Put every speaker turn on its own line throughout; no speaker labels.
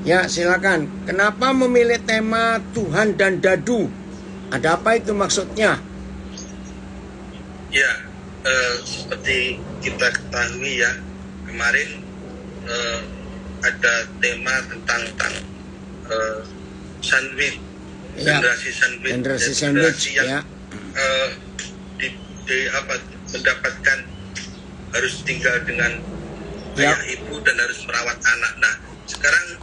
Ya, silakan. Kenapa memilih tema Tuhan dan Dadu? Ada apa itu maksudnya?
Ya, seperti kita ketahui ya, kemarin ada tema tentang sandwich,
Ya,
generasi sandwich,
generasi sandwich
yang
ya.
Mendapatkan harus tinggal dengan ayah ibu dan harus merawat anak. Nah, sekarang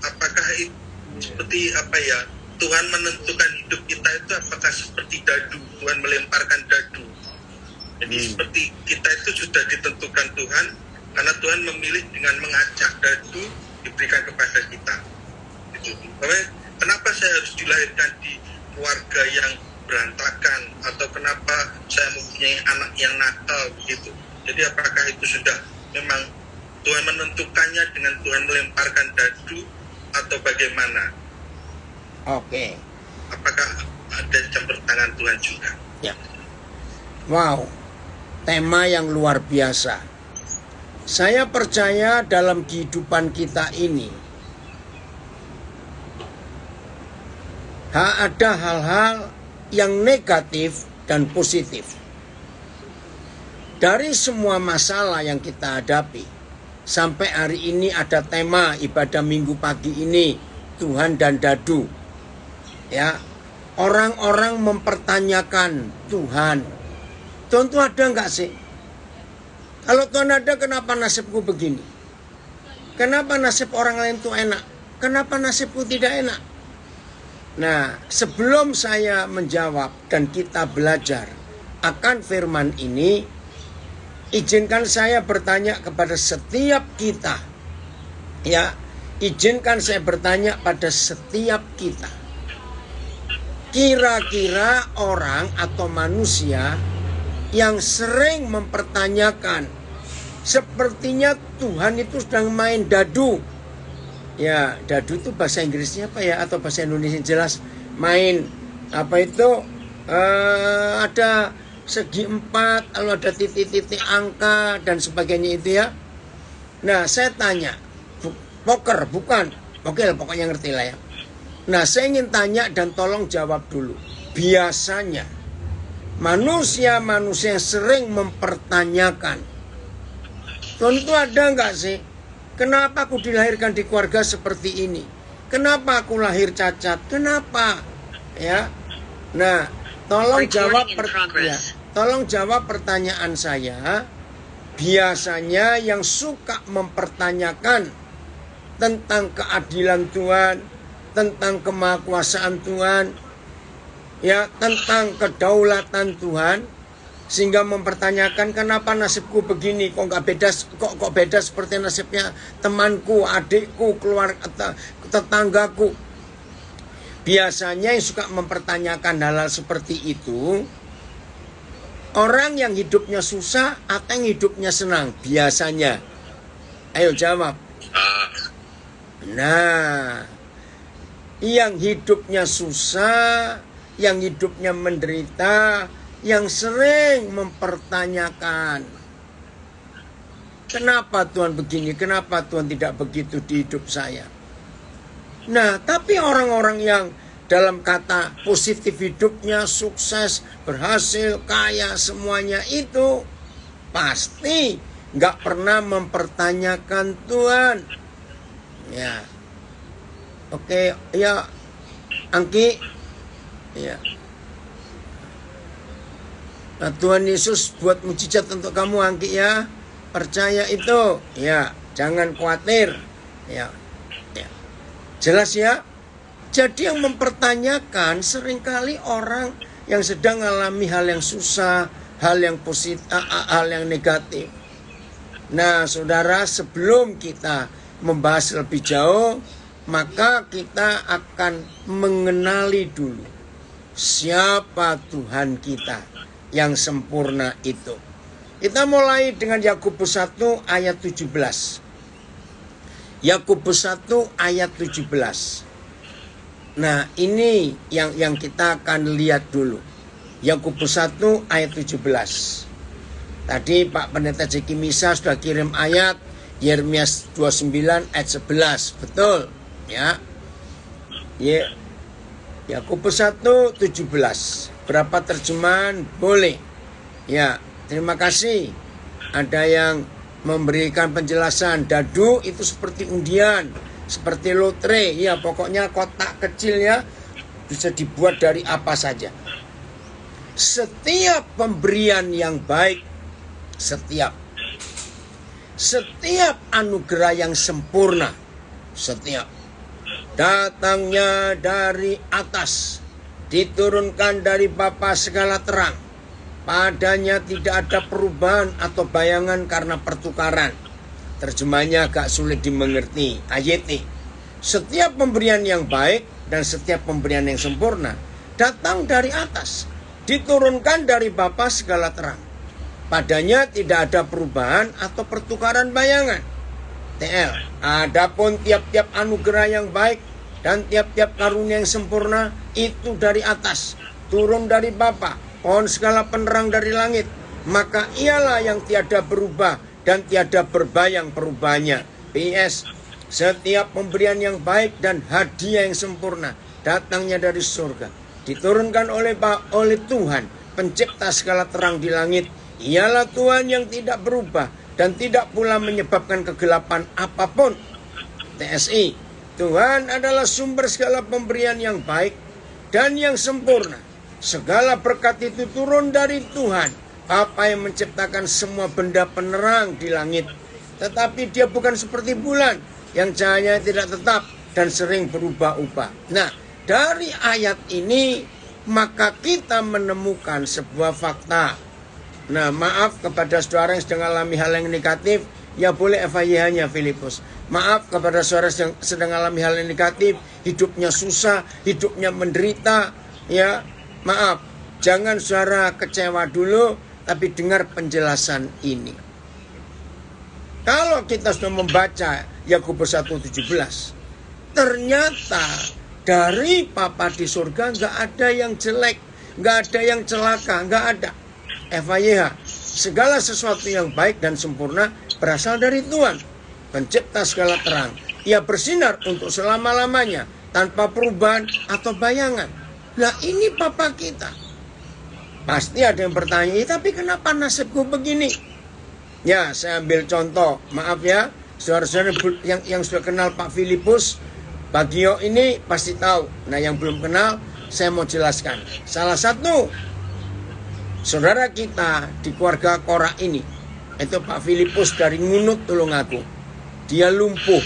apakah itu seperti apa ya? Tuhan menentukan hidup kita itu apakah seperti dadu? Tuhan melemparkan dadu. Jadi seperti kita itu sudah ditentukan Tuhan, karena Tuhan memilih dengan mengajak dadu diberikan kepada kita. Gitu. Kenapa saya harus dilahirkan di keluarga yang berantakan, atau kenapa saya mempunyai anak yang nakal begitu? Jadi apakah itu sudah memang Tuhan menentukannya dengan Tuhan melemparkan dadu atau bagaimana?
Oke.
Apakah ada campur tangan Tuhan juga?
Ya. Wow. Tema yang luar biasa. Saya percaya dalam kehidupan kita ini ada hal-hal yang negatif dan positif. Dari semua masalah yang kita hadapi, sampai hari ini ada tema ibadah minggu pagi ini, Tuhan dan Dadu. Ya, orang-orang mempertanyakan Tuhan. Tuhan itu ada enggak sih? Kalau Tuhan ada, kenapa nasibku begini? Kenapa nasib orang lain itu enak? Kenapa nasibku tidak enak? Nah, sebelum saya menjawab dan kita belajar akan firman ini, izinkan saya bertanya kepada setiap kita. Ya, izinkan saya bertanya pada setiap kita. Kira-kira orang atau manusia yang sering mempertanyakan, sepertinya Tuhan itu sedang main dadu. Ya, dadu itu bahasa Inggrisnya apa ya, atau bahasa Indonesia jelas main apa itu, ada segi 4, lalu ada titik-titik angka dan sebagainya itu ya. Nah, saya tanya, poker bukan? Oke, pokoknya ngerti lah ya. Nah, saya ingin tanya dan tolong jawab dulu. Biasanya manusia-manusia yang sering mempertanyakan, Tuhan itu ada nggak sih? Kenapa aku dilahirkan di keluarga seperti ini? Kenapa aku lahir cacat? Kenapa? Ya. Nah, tolong jawab pertanyaan saya. Biasanya yang suka mempertanyakan tentang keadilan Tuhan, tentang kemahakuasaan Tuhan, ya, tentang kedaulatan Tuhan, sehingga mempertanyakan kenapa nasibku begini, kok beda seperti nasibnya temanku, adikku, keluarga, tetanggaku. Biasanya yang suka mempertanyakan hal-hal seperti itu orang yang hidupnya susah atau yang hidupnya senang biasanya. Ayo jawab. Nah, yang hidupnya susah, yang hidupnya menderita, yang sering mempertanyakan, kenapa Tuhan begini, kenapa Tuhan tidak begitu di hidup saya. Nah, tapi orang-orang yang dalam kata positif hidupnya, sukses, berhasil, kaya, semuanya itu pasti nggak pernah mempertanyakan Tuhan. Ya, oke, ya, Angki, ya. Nah, Tuhan Yesus buat mujizat untuk kamu, Angki, ya. Percaya itu, ya. Jangan khawatir, ya. Ya. Jelas ya. Jadi yang mempertanyakan seringkali orang yang sedang mengalami hal yang susah, hal yang positif, hal yang negatif. Nah, saudara, sebelum kita membahas lebih jauh, maka kita akan mengenali dulu siapa Tuhan kita yang sempurna itu. Kita mulai dengan Yakobus 1 ayat 17. Yakobus 1 ayat 17. Nah, ini yang kita akan lihat dulu. Yakobus 1 ayat 17. Tadi Pak Pendeta Jeki Misa sudah kirim ayat Yeremia 29 ayat 11. Betul. Ya. Yakobus 1:17. Berapa terjemahan? Boleh. Ya, terima kasih. Ada yang memberikan penjelasan. Dadu itu seperti undian, seperti lotre. Ya, pokoknya kotak kecil ya, bisa dibuat dari apa saja. Setiap pemberian yang baik, setiap anugerah yang sempurna, setiap datangnya dari atas, diturunkan dari Bapa segala terang. Padanya tidak ada perubahan atau bayangan karena pertukaran. Terjemahnya agak sulit dimengerti. Ayat. Setiap pemberian yang baik dan setiap pemberian yang sempurna datang dari atas, diturunkan dari Bapa segala terang. Padanya tidak ada perubahan atau pertukaran bayangan. TL. Adapun tiap-tiap anugerah yang baik dan tiap-tiap karunia yang sempurna itu dari atas, turun dari Bapa, pohon segala penerang dari langit. Maka ialah yang tiada berubah dan tiada berbayang perubahannya. PS. Setiap pemberian yang baik dan hadiah yang sempurna datangnya dari surga, diturunkan oleh Tuhan, pencipta segala terang di langit. Ialah Tuhan yang tidak berubah dan tidak pula menyebabkan kegelapan apapun. TSI. Tuhan adalah sumber segala pemberian yang baik dan yang sempurna. Segala berkat itu turun dari Tuhan, Bapa yang menciptakan semua benda penerang di langit. Tetapi dia bukan seperti bulan yang cahayanya tidak tetap dan sering berubah-ubah. Nah, dari ayat ini maka kita menemukan sebuah fakta. Nah, maaf kepada saudara yang sedang alami hal yang negatif, ya boleh FYH-nya Filipus. Maaf kepada saudara yang sedang alami hal yang negatif, hidupnya susah, hidupnya menderita, ya maaf. Jangan saudara kecewa dulu, tapi dengar penjelasan ini. Kalau kita sudah membaca Yakobus 1:17, ternyata dari Bapa di surga nggak ada yang jelek, nggak ada yang celaka, nggak ada. FYH, segala sesuatu yang baik dan sempurna berasal dari Tuhan, pencipta segala terang. Ia bersinar untuk selama-lamanya, tanpa perubahan atau bayangan. Nah, ini Bapa kita. Pasti ada yang bertanya, tapi kenapa nasibku begini? Ya, saya ambil contoh. Maaf ya, saudara-saudara yang sudah kenal Pak Filipus, Bagio ini pasti tahu. Nah, yang belum kenal, saya mau jelaskan. Salah satu saudara kita di keluarga Korah ini, itu Pak Filipus dari Ngunut Tulungagung. Dia lumpuh,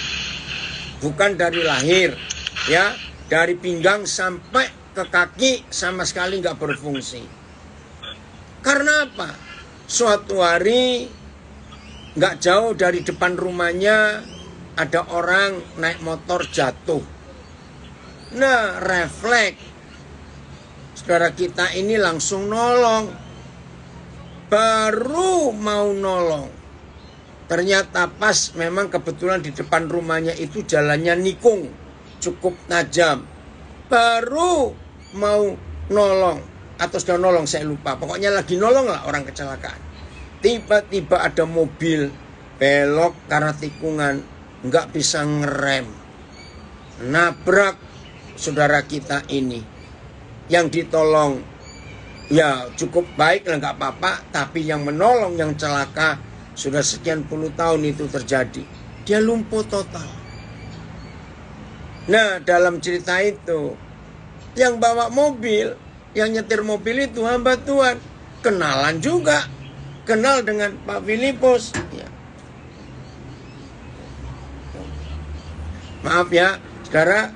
bukan dari lahir, ya, dari pinggang sampai ke kaki sama sekali nggak berfungsi. Karena apa? Suatu hari nggak jauh dari depan rumahnya ada orang naik motor jatuh. Nah, refleks saudara kita ini langsung nolong. Baru mau nolong, ternyata pas memang kebetulan di depan rumahnya itu jalannya nikung, cukup tajam. Baru mau nolong, atau sudah nolong saya lupa. Pokoknya lagi nolong lah orang kecelakaan. Tiba-tiba ada mobil belok karena tikungan, nggak bisa ngerem, nabrak saudara kita ini. Yang ditolong ya cukup baik lah, nggak apa-apa. Tapi yang menolong yang celaka, sudah sekian puluh tahun itu terjadi, dia lumpuh total. Nah, dalam cerita itu yang bawa mobil, yang nyetir mobil itu hamba Tuhan, kenalan juga, kenal dengan Pak Filipus ya. Maaf ya saudara,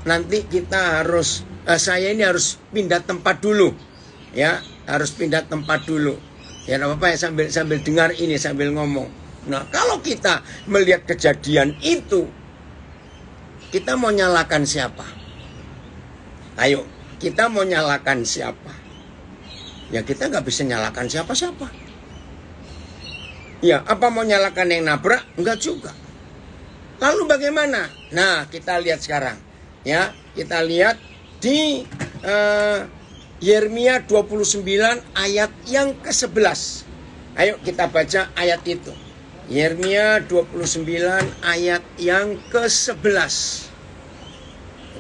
nanti kita harus saya ini harus pindah tempat dulu, ya, harus pindah tempat dulu. Ya, apa-apa ya, sambil dengar ini sambil ngomong. Nah, kalau kita melihat kejadian itu, kita mau nyalakan siapa? Ayo, kita mau nyalakan siapa? Ya, kita nggak bisa nyalakan siapa-siapa. Ya, apa mau nyalakan yang nabrak? Enggak juga. Lalu bagaimana? Nah, kita lihat sekarang, ya, kita lihat di Yeremia 29 ayat yang ke-11. Ayo kita baca ayat itu. Yeremia 29 ayat yang ke-11.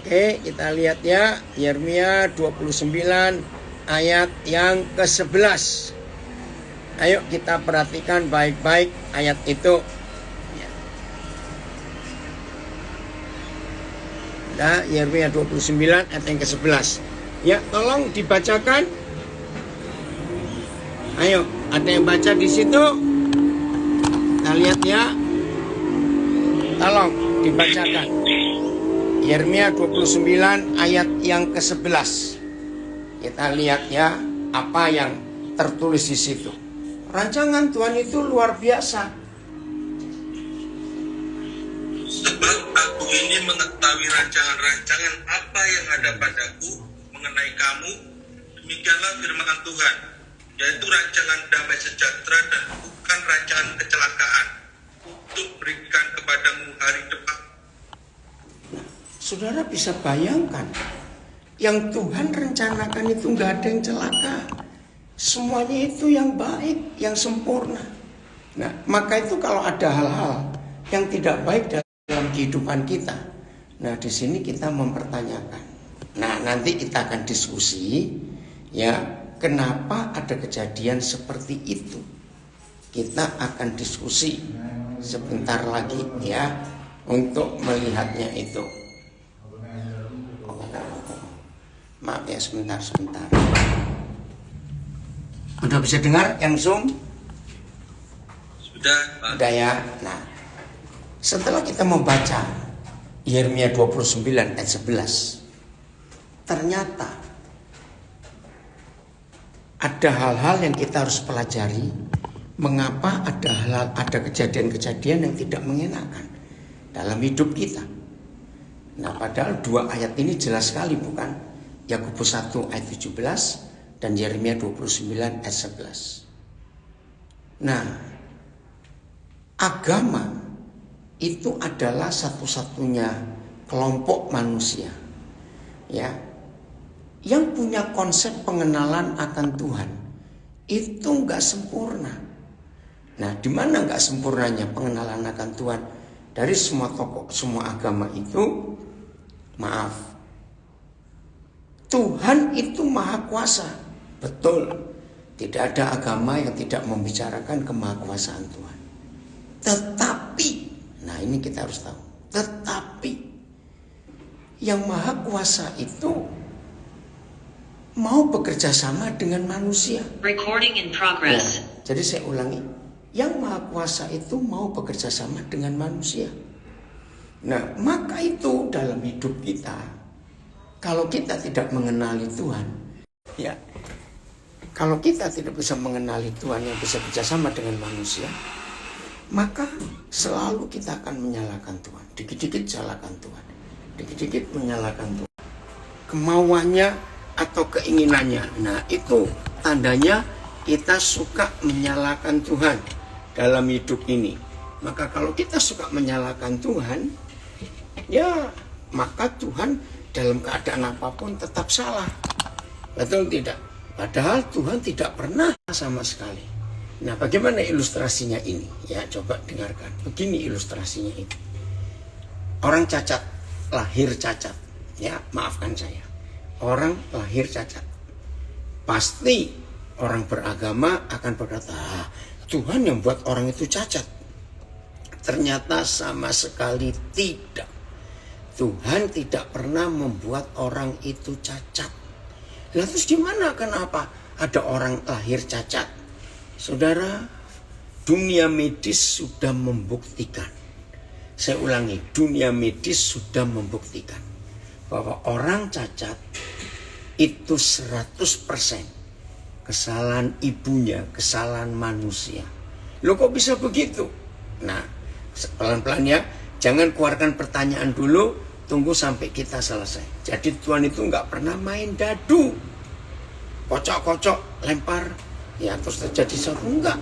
Oke, kita lihat ya. Yeremia 29 ayat yang ke-11. Ayo kita perhatikan baik-baik ayat itu. Nah, Yeremia 29 ayat yang ke-11. Ya, tolong dibacakan. Ayo, ada yang baca di situ? Kita lihat ya. Tolong dibacakan. Yeremia 29 ayat yang ke-11. Kita lihat ya apa yang tertulis di situ. Rancangan Tuhan itu luar biasa.
Sebab aku ini mengetahui rancangan-rancangan apa yang ada padaku mengenai kamu, demikianlah firman Tuhan, yaitu rancangan damai sejahtera dan bukan rancangan kecelakaan, untuk berikan kepadamu hari depan.
Saudara bisa bayangkan, yang Tuhan rencanakan itu nggak ada yang celaka. Semuanya itu yang baik, yang sempurna. Nah, maka itu kalau ada hal-hal yang tidak baik dalam kehidupan kita, nah di sini kita mempertanyakan. Nah, nanti kita akan diskusi ya, kenapa ada kejadian seperti itu. Kita akan diskusi sebentar lagi ya untuk melihatnya itu. Maaf ya, sebentar. Udah bisa dengar yang Zoom?
Sudah, Pak.
Udah ya. Nah, setelah kita membaca Yeremia 29 ayat 11, ternyata ada hal-hal yang kita harus pelajari. Mengapa ada kejadian-kejadian yang tidak mengenakan dalam hidup kita. Nah, padahal dua ayat ini jelas sekali, bukan? Yakobus 1 ayat 17 dan Yeremia 29 ayat 11. Nah, agama itu adalah satu-satunya kelompok manusia ya yang punya konsep pengenalan akan Tuhan. Itu enggak sempurna. Nah, di mana enggak sempurnanya pengenalan akan Tuhan? Dari semua tokoh, semua agama itu, maaf, Tuhan itu maha kuasa. Betul. Tidak ada agama yang tidak membicarakan kemahakuasaan Tuhan. Tetapi, nah ini kita harus tahu. Tetapi, yang maha kuasa itu mau bekerja sama dengan manusia.
Recording in progress.
Nah, jadi saya ulangi. Yang maha kuasa itu mau bekerja sama dengan manusia. Nah, maka itu dalam hidup kita, kalau kita tidak mengenali Tuhan, ya, kalau kita tidak bisa mengenali Tuhan yang bisa bekerjasama dengan manusia, maka selalu kita akan menyalahkan Tuhan. Dikit-dikit salahkan Tuhan, dikit-dikit menyalahkan Tuhan. Kemauannya atau keinginannya, nah itu tandanya kita suka menyalahkan Tuhan dalam hidup ini. Maka kalau kita suka menyalahkan Tuhan, ya maka Tuhan dalam keadaan apapun tetap salah. Betul tidak? Padahal Tuhan tidak pernah sama sekali. Nah, bagaimana ilustrasinya ini? Ya, coba dengarkan. Begini ilustrasinya itu. Orang cacat, lahir cacat. Ya, maafkan saya. Orang lahir cacat. Pasti orang beragama akan berkata, Tuhan yang buat orang itu cacat. Ternyata sama sekali tidak. Tuhan tidak pernah membuat orang itu cacat. Lah terus gimana? Kenapa ada orang lahir cacat? Saudara, dunia medis sudah membuktikan. Saya ulangi, dunia medis sudah membuktikan bahwa orang cacat itu 100% kesalahan ibunya, kesalahan manusia. Loh kok bisa begitu? Nah, pelan-pelan ya. Jangan keluarkan pertanyaan dulu, tunggu sampai kita selesai. Jadi Tuhan itu nggak pernah main dadu, kocok-kocok, lempar, ya terus terjadi sesuatu. Enggak.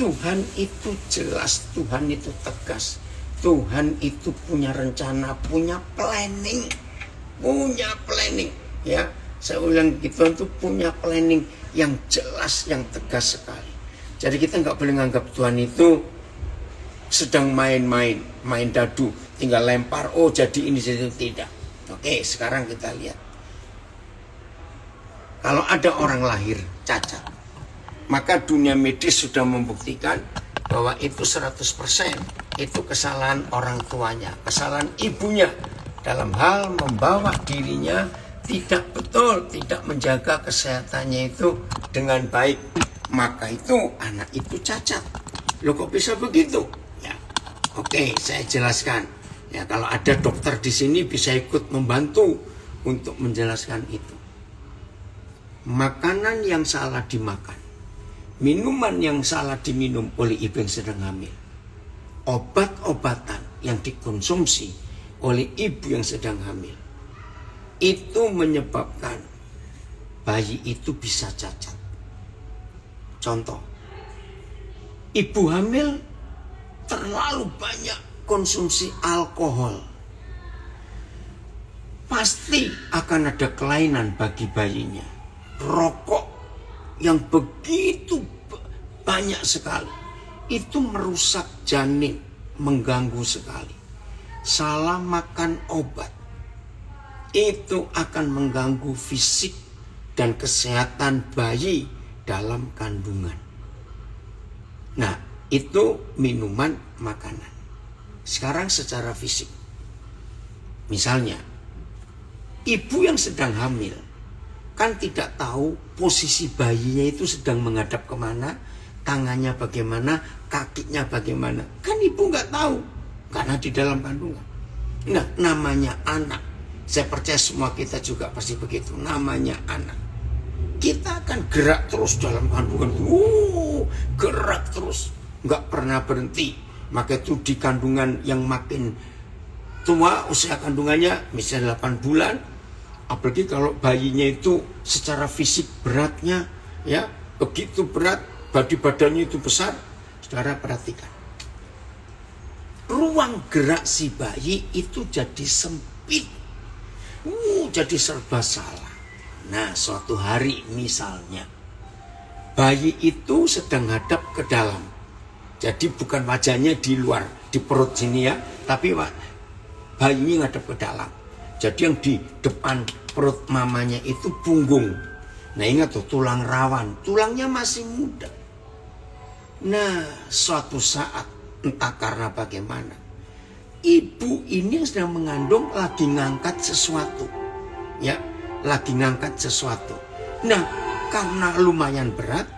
Tuhan itu jelas, Tuhan itu tegas, Tuhan itu punya rencana, punya planning, ya. Saya ulang, Tuhan itu punya planning yang jelas, yang tegas sekali. Jadi kita nggak boleh nganggap Tuhan itu sedang main dadu, tinggal lempar, oh jadi ini jadi itu, tidak. Oke, sekarang kita lihat. Kalau ada orang lahir cacat, maka dunia medis sudah membuktikan bahwa itu 100% itu kesalahan orang tuanya, kesalahan ibunya dalam hal membawa dirinya tidak betul, tidak menjaga kesehatannya itu dengan baik. Maka itu anak itu cacat. Loh kok bisa begitu? Ya, oke, saya jelaskan. Ya, kalau ada dokter di sini bisa ikut membantu untuk menjelaskan itu. Makanan yang salah dimakan, minuman yang salah diminum oleh ibu yang sedang hamil, obat-obatan yang dikonsumsi oleh ibu yang sedang hamil, itu menyebabkan bayi itu bisa cacat. Contoh, ibu hamil terlalu banyak konsumsi alkohol, pasti akan ada kelainan bagi bayinya. Rokok yang begitu banyak sekali, itu merusak janin, mengganggu sekali. Salah makan obat, itu akan mengganggu fisik dan kesehatan bayi dalam kandungan. Nah, itu minuman, makanan. Sekarang secara fisik, misalnya ibu yang sedang hamil kan tidak tahu posisi bayinya itu sedang menghadap kemana, tangannya bagaimana, kakinya bagaimana. Kan ibu nggak tahu karena di dalam kandungan. Nah, namanya anak. Saya percaya semua kita juga pasti begitu. Namanya anak. Kita akan gerak terus dalam kandungan. Gerak terus. Nggak pernah berhenti. Maka itu di kandungan yang makin tua, usia kandungannya misalnya 8 bulan. Apalagi kalau bayinya itu secara fisik beratnya ya begitu berat, badannya itu besar. Saudara perhatikan. Ruang gerak si bayi itu jadi sempit. Jadi serba salah. Nah, suatu hari misalnya bayi itu sedang hadap ke dalam. Jadi bukan wajahnya di luar, di perut sini ya, tapi bayinya ngadep ke dalam. Jadi yang di depan perut mamanya itu punggung. Nah, ingat tuh, tulang rawan, tulangnya masih muda. Nah, suatu saat entah karena bagaimana, ibu ini yang sedang mengandung lagi ngangkat sesuatu. Ya, lagi ngangkat sesuatu. Nah, karena lumayan berat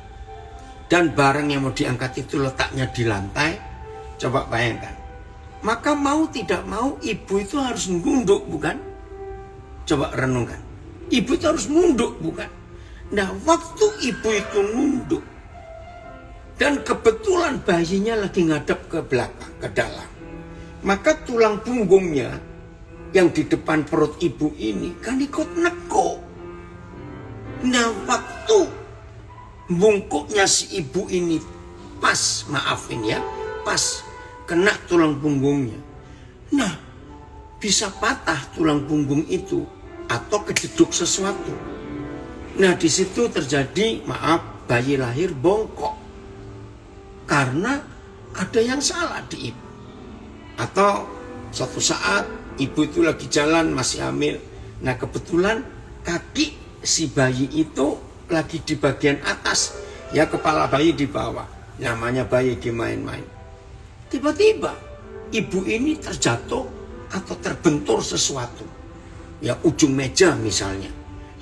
dan barang yang mau diangkat itu letaknya di lantai, coba bayangkan. Maka mau tidak mau ibu itu harus nunduk, bukan? Coba renungkan. Ibu itu harus nunduk, bukan? Nah, waktu ibu itu nunduk dan kebetulan bayinya lagi ngadep ke belakang, ke dalam, maka tulang punggungnya yang di depan perut ibu ini kan ikut nekuk. Nah, waktu bungkuknya si ibu ini pas, maafin ya, pas kena tulang punggungnya. Nah, bisa patah tulang punggung itu atau kejeduk sesuatu. Nah, di situ terjadi, maaf, bayi lahir bongkok karena ada yang salah di ibu. Atau suatu saat ibu itu lagi jalan masih hamil. Nah, kebetulan kaki si bayi itu lagi di bagian atas, ya kepala bayi di bawah. Namanya bayi dimain-main. Tiba-tiba ibu ini terjatuh atau terbentur sesuatu, ya ujung meja misalnya,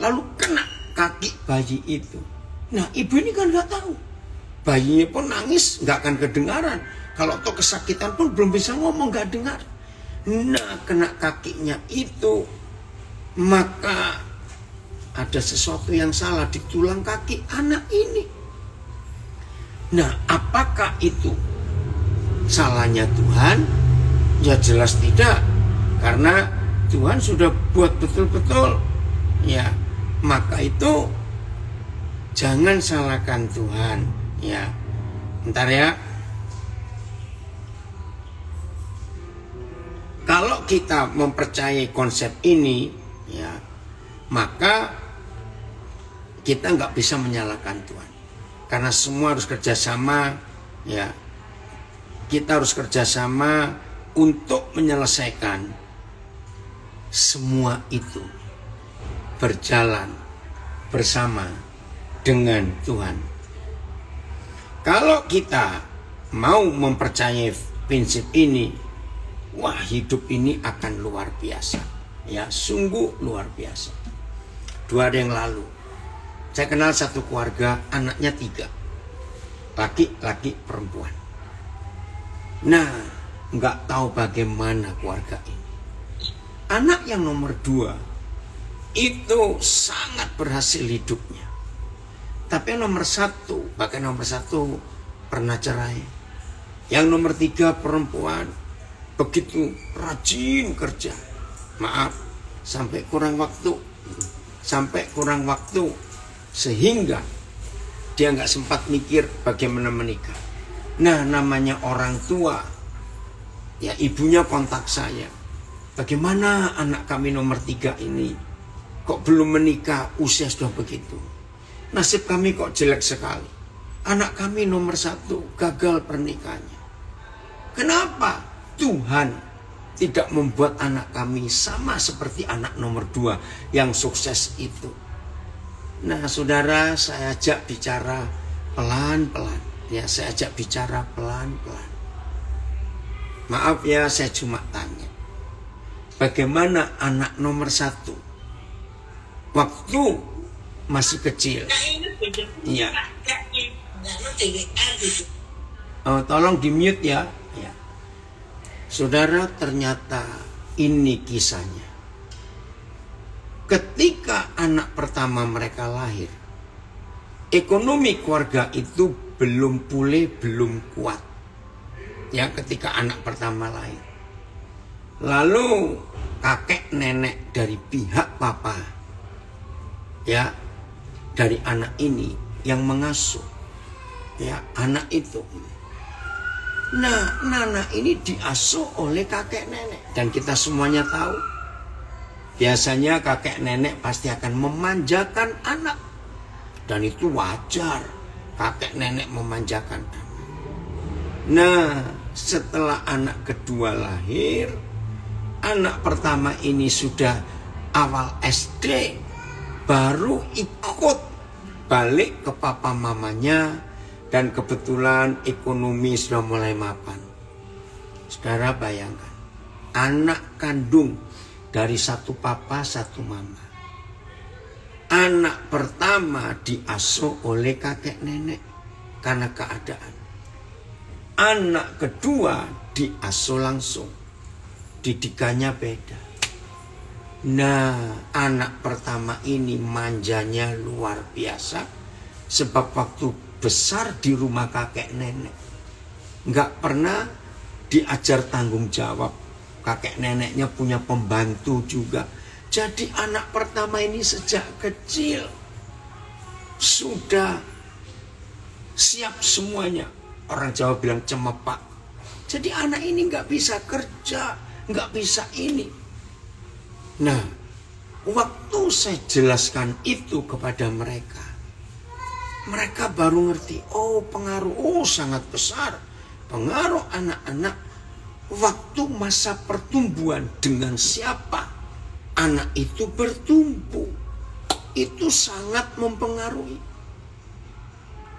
lalu kena kaki bayi itu. Nah, ibu ini kan nggak tahu, bayinya pun nangis nggak akan kedengaran. Kalau toh kesakitan pun belum bisa ngomong, nggak dengar. Nah, kena kakinya itu, maka ada sesuatu yang salah di tulang kaki anak ini. Nah, apakah itu salahnya Tuhan? Ya jelas tidak. Karena Tuhan sudah buat betul-betul, ya, maka itu jangan salahkan Tuhan, ya. Bentar ya. Kalau kita mempercayai konsep ini, ya, maka kita nggak bisa menyalahkan Tuhan. Karena semua harus kerjasama, ya. kita harus kerjasama untuk menyelesaikan semua itu, berjalan bersama dengan Tuhan. Kalau kita mau mempercayai prinsip ini, wah, hidup ini akan luar biasa. Ya, sungguh luar biasa. 2 hari yang lalu, saya kenal satu keluarga, anaknya 3. Laki-laki, perempuan. Nah, nggak tahu bagaimana keluarga ini. Anak yang nomor 2 itu sangat berhasil hidupnya. Tapi yang nomor 1, bahkan nomor 1 pernah cerai. Yang nomor 3 perempuan, begitu rajin kerja. Maaf, sampai kurang waktu. Sehingga dia nggak sempat mikir bagaimana menikah. Nah, namanya orang tua, ya ibunya kontak saya. Bagaimana anak kami nomor 3 ini? Kok belum menikah, usia sudah begitu. Nasib kami kok jelek sekali. Anak kami nomor 1 gagal pernikahannya. Kenapa? Tuhan tidak membuat anak kami sama seperti anak nomor 2 yang sukses itu. Nah, saudara, saya ajak bicara pelan-pelan. Ya, saya ajak bicara pelan-pelan. Maaf ya, saya cuma tanya. Bagaimana anak nomor 1 waktu masih kecil? Iya. Oh, tolong di mute ya. Ya. Saudara, ternyata ini kisahnya. Ketika anak pertama mereka lahir, ekonomi keluarga itu belum pulih, belum kuat. Ya, ketika anak pertama lahir. Lalu kakek nenek dari pihak papa, ya, dari anak ini yang mengasuh, ya, anak itu. Nah, Nana ini diasuh oleh kakek nenek. Dan kita semuanya tahu, biasanya kakek nenek pasti akan memanjakan anak. Dan itu wajar, kakek nenek memanjakan anak. Nah, setelah anak kedua lahir, anak pertama ini sudah awal SD, baru ikut balik ke papa mamanya. Dan kebetulan ekonomi sudah mulai mapan. Saudara bayangkan, anak kandung dari satu papa, satu mama. Anak pertama diasuh oleh kakek nenek karena keadaan. Anak kedua diasuh langsung. Didikannya beda. Nah, anak pertama ini manjanya luar biasa. Sebab waktu besar di rumah kakek nenek, nggak pernah diajar tanggung jawab. Kakek neneknya punya pembantu juga. Jadi anak pertama ini sejak kecil sudah siap semuanya. Orang Jawa bilang cemepak. Jadi anak ini nggak bisa kerja, nggak bisa ini. Nah, waktu saya jelaskan itu kepada mereka, mereka baru ngerti, oh pengaruh, sangat besar. Pengaruh anak-anak waktu masa pertumbuhan dengan siapa anak itu bertumbuh. Itu sangat mempengaruhi.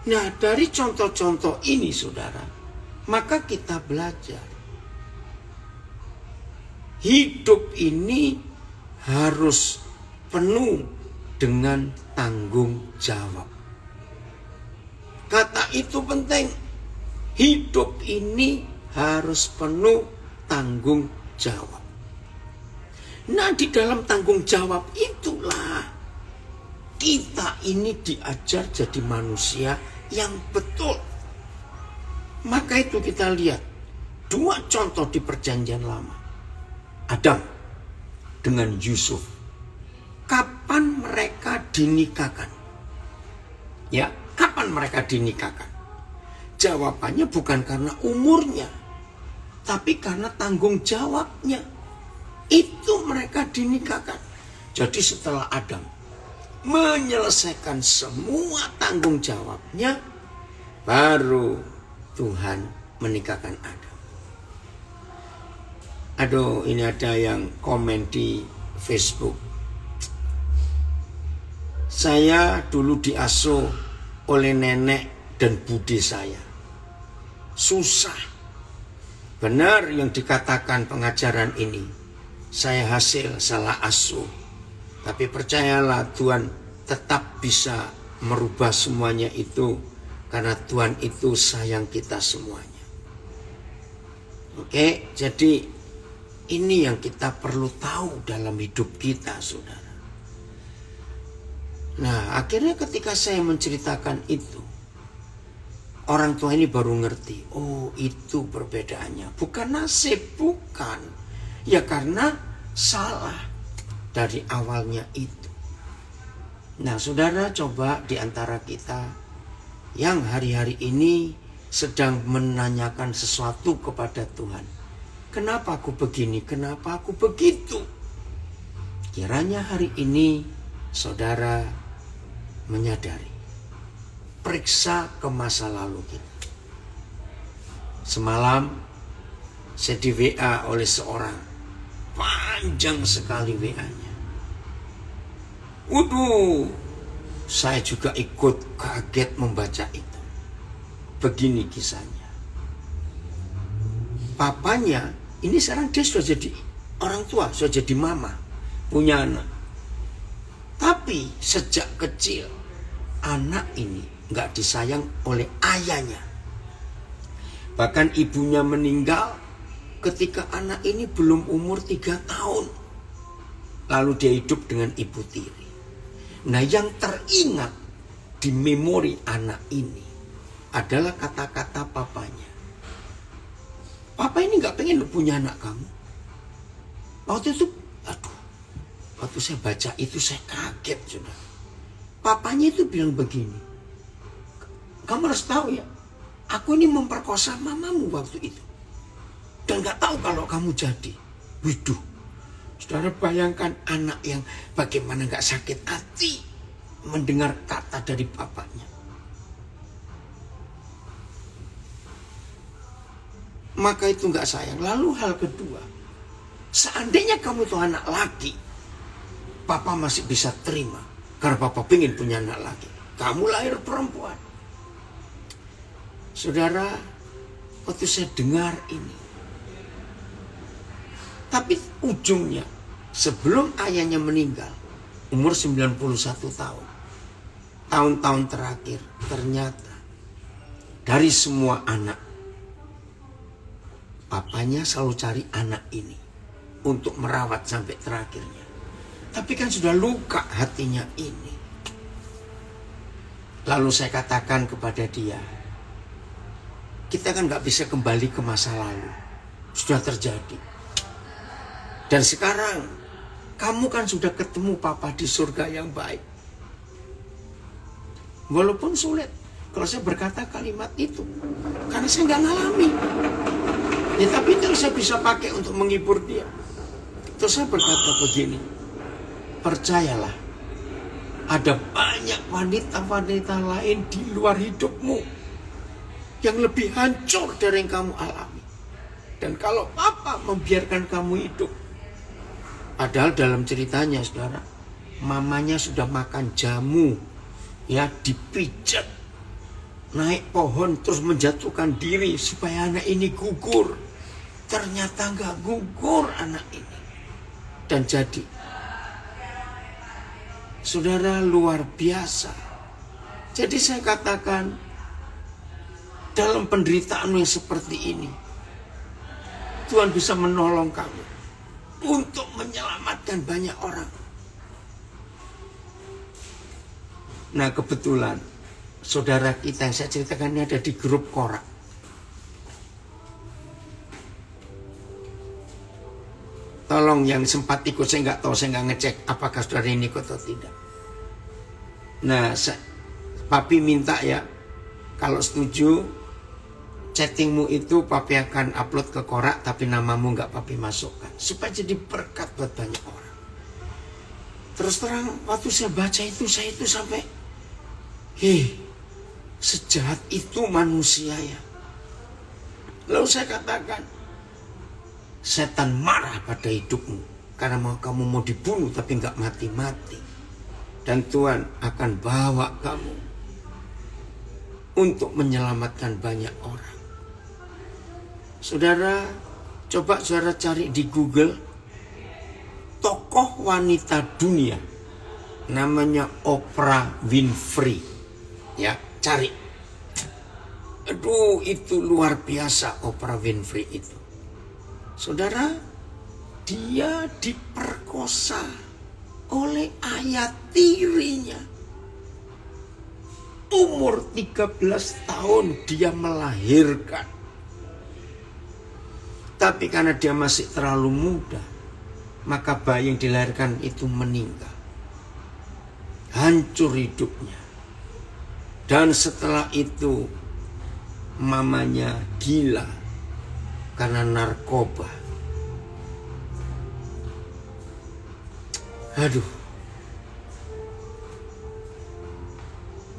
Nah, dari contoh-contoh ini saudara, maka kita belajar. Hidup ini harus penuh dengan tanggung jawab. Kata itu penting. Hidup ini harus penuh tanggung jawab. Nah, di dalam tanggung jawab itulah kita ini diajar jadi manusia yang betul. Maka itu kita lihat 2 contoh di Perjanjian Lama. Adam dengan Yusuf. Kapan mereka dinikahkan? Ya, kapan mereka dinikahkan? Jawabannya bukan karena umurnya, tapi karena tanggung jawabnya. Itu mereka dinikahkan. Jadi setelah Adam menyelesaikan semua tanggung jawabnya, baru Tuhan menikahkan Adam. Aduh, ini ada yang komen di Facebook. Saya dulu diasuh oleh nenek dan bude saya. Susah. Benar yang dikatakan pengajaran ini. Saya hasil salah asuh. Tapi percayalah, Tuhan tetap bisa merubah semuanya itu. Karena Tuhan itu sayang kita semuanya. Oke, jadi ini yang kita perlu tahu dalam hidup kita, saudara. Nah, akhirnya ketika saya menceritakan itu, orang tua ini baru ngerti. Oh, itu perbedaannya. Bukan nasib, bukan. Ya karena salah dari awalnya itu. Nah, saudara, coba di antara kita yang hari-hari ini sedang menanyakan sesuatu kepada Tuhan. Kenapa aku begini? Kenapa aku begitu? Kiranya hari ini saudara menyadari. Periksa ke masa lalu kita. Semalam saya di WA oleh seorang. Panjang sekali WA-nya. Waduh, saya juga ikut kaget membaca itu. Begini kisahnya. Papanya, ini sekarang dia sudah jadi orang tua, sudah jadi mama, punya anak. Tapi sejak kecil, anak ini gak disayang oleh ayahnya. Bahkan ibunya meninggal ketika anak ini belum umur 3 tahun. Lalu dia hidup dengan ibu tiri. Nah, yang teringat di memori anak ini adalah kata-kata papanya. Papa ini gak pengen punya anak kamu. Waktu itu, waktu saya baca itu saya kaget, saudara. Papanya itu bilang begini. Kamu harus tahu ya, aku ini memperkosa mamamu waktu itu. Dan gak tahu kalau kamu jadi. Waduh. Saudara bayangkan anak yang bagaimana gak sakit hati mendengar kata dari bapaknya. Maka itu gak sayang. Lalu hal kedua, seandainya kamu tuh anak laki, papa masih bisa terima. Karena papa pengen punya anak laki. Kamu lahir perempuan. Saudara, waktu saya dengar ini, tapi ujungnya, sebelum ayahnya meninggal, umur 91 tahun. Tahun-tahun terakhir, ternyata dari semua anak, papanya selalu cari anak ini untuk merawat sampai terakhirnya. Tapi kan sudah luka hatinya ini. Lalu saya katakan kepada dia, kita kan gak bisa kembali ke masa lalu. Sudah terjadi. Dan sekarang, kamu kan sudah ketemu papa di surga yang baik. Walaupun sulit, kalau saya berkata kalimat itu. Karena saya nggak ngalami. Ya tapi itu saya bisa pakai untuk menghibur dia. Terus saya berkata begini. Percayalah, ada banyak wanita-wanita lain di luar hidupmu yang lebih hancur dari yang kamu alami. Dan kalau papa membiarkan kamu hidup, padahal dalam ceritanya, saudara, mamanya sudah makan jamu, ya, dipijat, naik pohon terus menjatuhkan diri supaya anak ini gugur. Ternyata nggak gugur anak ini. Dan jadi, saudara, luar biasa. Jadi saya katakan, dalam penderitaan yang seperti ini, Tuhan bisa menolong kamu untuk menyelamatkan banyak orang. Nah, kebetulan saudara kita yang saya ceritakan ini ada di grup Korak. Tolong yang sempat ikut, saya nggak tahu, saya nggak ngecek apakah saudara ini ikut atau tidak. Nah, papi minta ya, kalau setuju chattingmu itu papi akan upload ke Korak, tapi namamu nggak papi masukkan, supaya jadi berkat buat banyak orang. Terus terang, waktu saya baca itu, saya itu sampai, sejahat itu manusia ya. Lalu saya katakan, setan marah pada hidupmu karena kamu mau dibunuh tapi nggak mati-mati. Dan Tuhan akan bawa kamu untuk menyelamatkan banyak orang. Saudara, coba saudara cari di Google tokoh wanita dunia namanya Oprah Winfrey. Ya, cari. Aduh, itu luar biasa Oprah Winfrey itu. Saudara, dia diperkosa oleh ayah tirinya. Umur 13 tahun dia melahirkan. Tapi karena dia masih terlalu muda, maka bayi yang dilahirkan itu meninggal. Hancur hidupnya. Dan setelah itu mamanya gila karena narkoba. Aduh.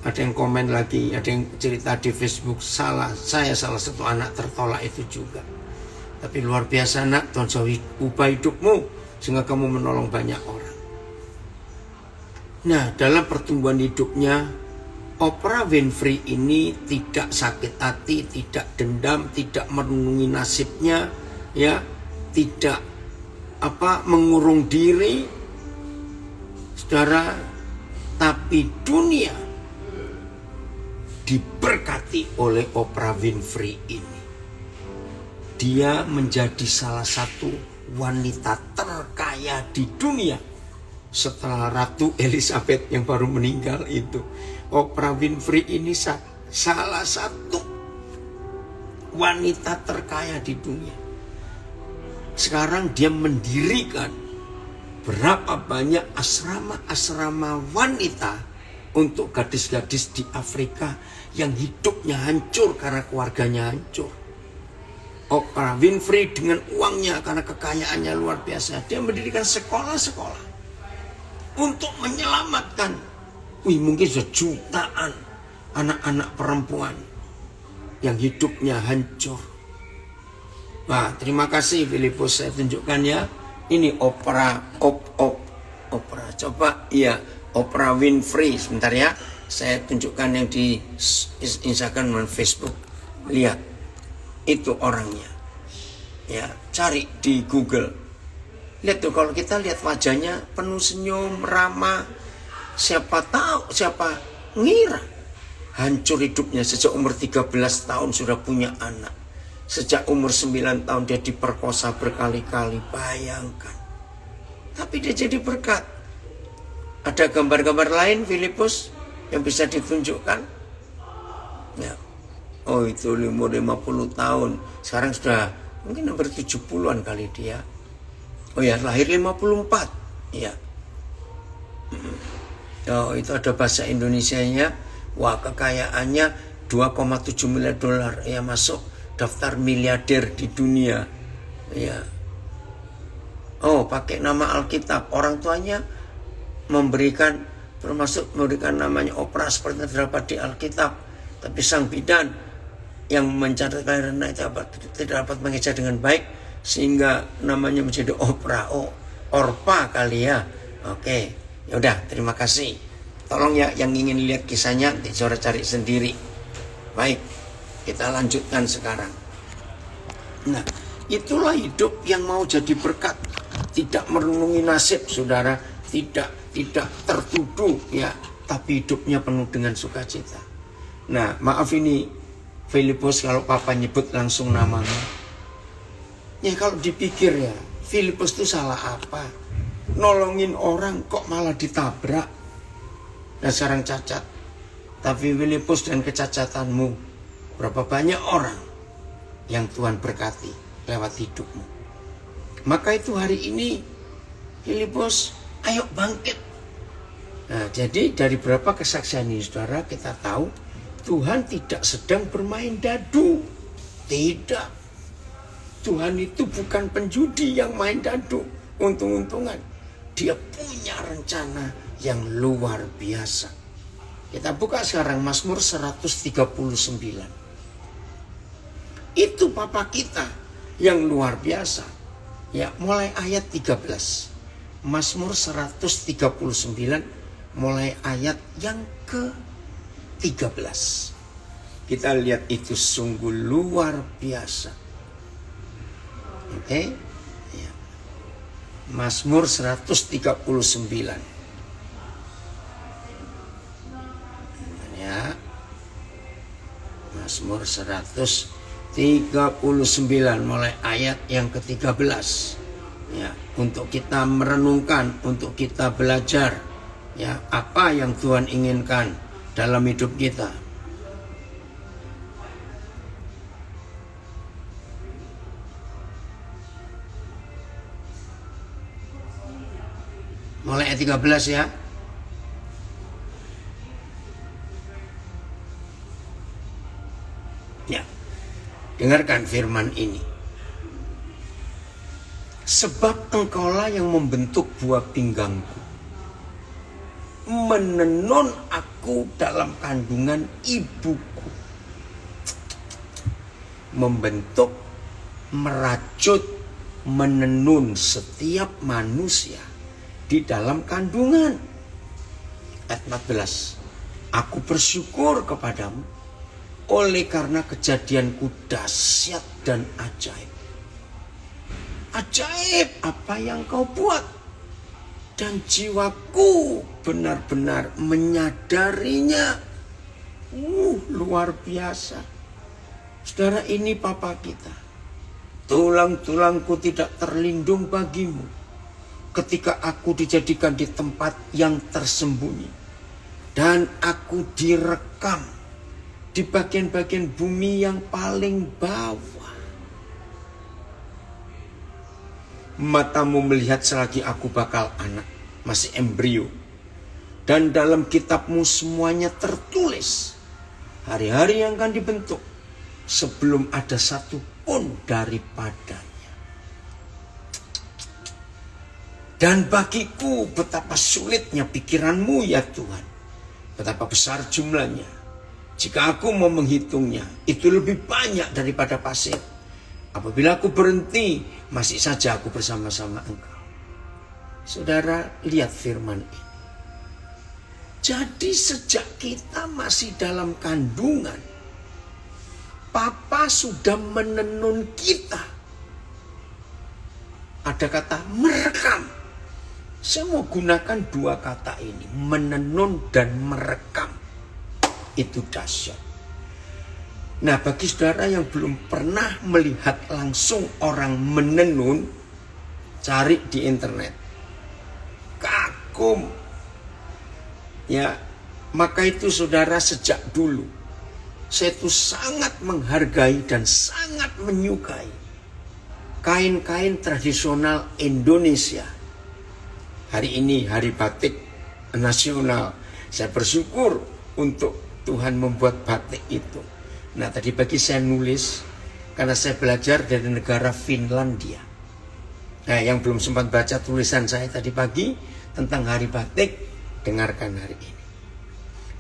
Ada yang komen lagi, ada yang cerita di Facebook, saya salah satu anak tertolak itu juga. Tapi luar biasa nak, Tuhan sudah ubah hidupmu sehingga kamu menolong banyak orang. Nah, dalam pertumbuhan hidupnya, Oprah Winfrey ini tidak sakit hati, tidak dendam, tidak merenungi nasibnya, ya, tidak mengurung diri, saudara. Tapi dunia diberkati oleh Oprah Winfrey ini. Dia menjadi salah satu wanita terkaya di dunia setelah Ratu Elizabeth yang baru meninggal itu. Oprah Winfrey ini salah satu wanita terkaya di dunia. Sekarang dia mendirikan berapa banyak asrama-asrama wanita untuk gadis-gadis di Afrika yang hidupnya hancur karena keluarganya hancur. Oprah Winfrey dengan uangnya, karena kekayaannya luar biasa, dia mendirikan sekolah-sekolah untuk menyelamatkan mungkin sudah jutaan anak-anak perempuan yang hidupnya hancur. Wah, terima kasih Filipus, saya tunjukkan ya. Ini Oprah. Coba ya, Oprah Winfrey. Sebentar ya, saya tunjukkan yang di Instagram dan Facebook. Lihat, itu orangnya. Ya, cari di Google. Lihat tuh, kalau kita lihat wajahnya penuh senyum, ramah. Siapa tahu, siapa ngira hancur hidupnya. Sejak umur 13 tahun sudah punya anak. Sejak umur 9 tahun dia diperkosa berkali-kali. Bayangkan. Tapi dia jadi berkat. Ada gambar-gambar lain Filipus yang bisa ditunjukkan? Ya. Oh, itu umur 50 tahun. Sekarang sudah mungkin hampir 70-an kali dia. Oh ya, lahir 54. Ya. Oh, itu ada bahasa Indonesianya. Wah, kekayaannya 2,7 miliar dolar. Ya, masuk daftar miliarder di dunia. Ya. Oh, pakai nama Alkitab. Orang tuanya memberikan namanya Oprah seperti yang terdapat di Alkitab. Tapi sang bidan yang mencatat kelahirannya tidak dapat mengeja dengan baik, sehingga namanya menjadi Oprah. Orpa kali ya. Oke, yaudah, terima kasih. Tolong ya, yang ingin lihat kisahnya nanti saudara cari sendiri. Baik, kita lanjutkan sekarang. Nah, itulah hidup yang mau jadi berkat. Tidak merenungi nasib, saudara. Tidak tertuduh ya, tapi hidupnya penuh dengan sukacita. Nah, maaf ini Filipus kalau papa nyebut langsung namanya. Ya kalau dipikir ya, Filipus itu salah apa? Nolongin orang kok malah ditabrak. Dan sekarang cacat. Tapi Filipus dan kecacatanmu, berapa banyak orang yang Tuhan berkati lewat hidupmu. Maka itu hari ini Filipus, ayo bangkit. Nah, jadi dari beberapa kesaksian ini saudara, kita tahu Tuhan tidak sedang bermain dadu. Tidak. Tuhan itu bukan penjudi yang main dadu, untung-untungan. Dia punya rencana yang luar biasa. Kita buka sekarang Mazmur 139. Itu Papa kita yang luar biasa. Ya, mulai ayat 13. Mazmur 139 mulai ayat yang ke-13. Kita lihat itu sungguh luar biasa. Oke? Ya. Mazmur 139. Ya. Mazmur 139 mulai ayat yang ke-13. Ya, untuk kita merenungkan, untuk kita belajar ya apa yang Tuhan inginkan dalam hidup kita. Mulai ayat 13 ya. Ya. Dengarkan firman ini. Sebab engkaulah yang membentuk buah pinggangku, menenun aku dalam kandungan ibuku. Membentuk, merajut, menenun setiap manusia di dalam kandungan. Ayat 14. Aku bersyukur kepadamu oleh karena kejadianku dahsyat dan ajaib. Ajaib apa yang kau buat, dan jiwaku benar-benar menyadarinya. Luar biasa. Saudara, ini Papa kita. Tulang-tulangku tidak terlindung bagimu ketika aku dijadikan di tempat yang tersembunyi, dan aku direkam di bagian-bagian bumi yang paling bawah. Matamu melihat selagi aku bakal anak, masih embrio, dan dalam kitabmu semuanya tertulis hari-hari yang akan dibentuk sebelum ada satu pun daripadanya. Dan bagiku betapa sulitnya pikiranmu ya Tuhan, betapa besar jumlahnya. Jika aku mau menghitungnya, itu lebih banyak daripada pasir. Apabila aku berhenti, masih saja aku bersama-sama Engkau. Saudara, lihat firman ini. Jadi sejak kita masih dalam kandungan, Papa sudah menenun kita. Ada kata merekam. Saya mau gunakan dua kata ini, menenun dan merekam. Itu dahsyat. Nah, bagi saudara yang belum pernah melihat langsung orang menenun, cari di internet. Kagum. Ya, maka itu saudara, sejak dulu saya itu sangat menghargai dan sangat menyukai kain-kain tradisional Indonesia. Hari ini Hari Batik Nasional. Saya bersyukur untuk Tuhan membuat batik itu. Nah, tadi pagi saya nulis karena saya belajar dari negara Finlandia. Nah, yang belum sempat baca tulisan saya tadi pagi tentang Hari Batik, dengarkan hari ini.